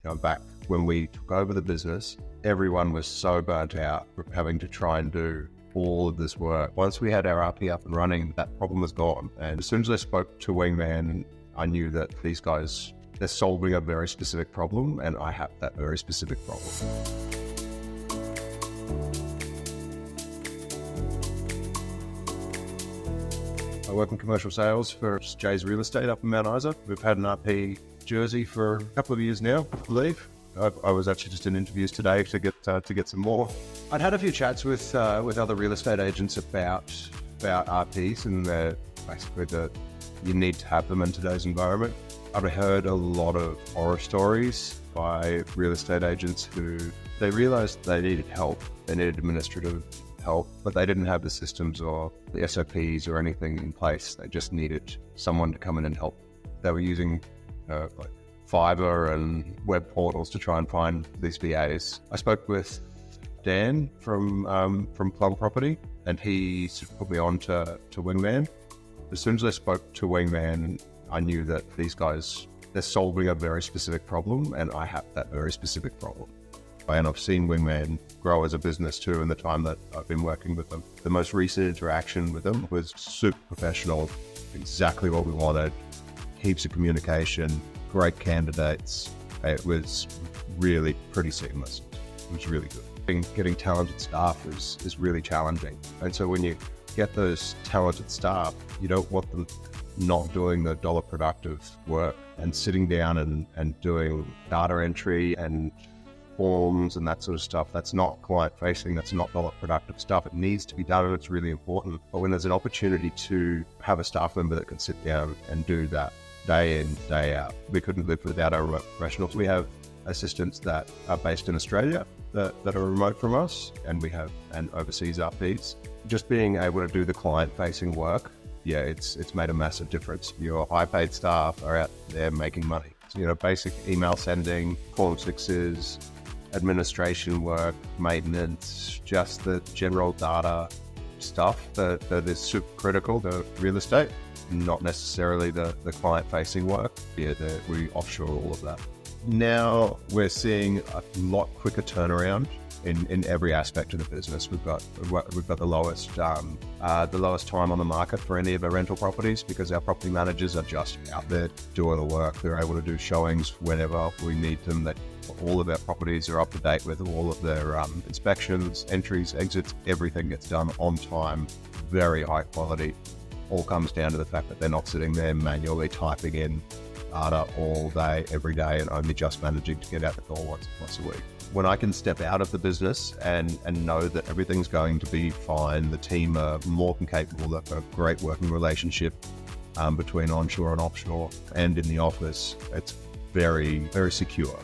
Back when we took over the business, everyone was so burnt out from having to try and do all of this work. Once we had our RP up and running, that problem was gone. And as soon as I spoke to Wingman, I knew that these guys, they're solving a very specific problem, and I have that very specific problem. I work in commercial sales for Jay's Real Estate up in Mount Isa. We've had an RP Jersey for a couple of years now, I believe. I was actually just in interviews today to get some more. I'd had a few chats with other real estate agents about RPs, and basically that you need to have them in today's environment. I've heard a lot of horror stories by real estate agents who they realized they needed help. They needed administrative help, but they didn't have the systems or the SOPs or anything in place. They just needed someone to come in and help. They were using like Fiverr and web portals to try and find these VAs. I spoke with Dan from Plum Property, and he sort of put me on to Wingman. As soon as I spoke to Wingman, I knew that these guys, they're solving a very specific problem, and I have that very specific problem. And I've seen Wingman grow as a business too in the time that I've been working with them. The most recent interaction with them was super professional, exactly what we wanted, heaps of communication, great candidates. It was really pretty seamless. It was really good. Getting talented staff is really challenging. And so when you get those talented staff, you don't want them not doing the dollar productive work and sitting down and doing data entry and forms and that sort of stuff. That's not client facing, that's not dollar productive stuff. It needs to be done, and it's really important. But when there's an opportunity to have a staff member that can sit down and do that day in, day out, we couldn't live without our remote professionals. We have assistants that are based in Australia that are remote from us, and we have an overseas RPs. Just being able to do the client facing work, yeah, it's made a massive difference. Your high paid staff are out there making money. So, basic email sending, form 6s, administration work, maintenance, just the general data stuff that is super critical to real estate, not necessarily the client-facing work. Yeah, we offshore all of that. Now we're seeing a lot quicker turnaround in every aspect of the business. We've got the lowest time on the market for any of our rental properties because our property managers are just out there doing the work. They're able to do showings whenever we need them. That all of our properties are up to date with all of their inspections, entries, exits. Everything gets done on time, very high quality. All comes down to the fact that they're not sitting there manually typing in data all day, every day, and only just managing to get out the door once or twice a week. When I can step out of the business and know that everything's going to be fine, the team are more than capable of a great working relationship between onshore and offshore and in the office, it's very, very secure.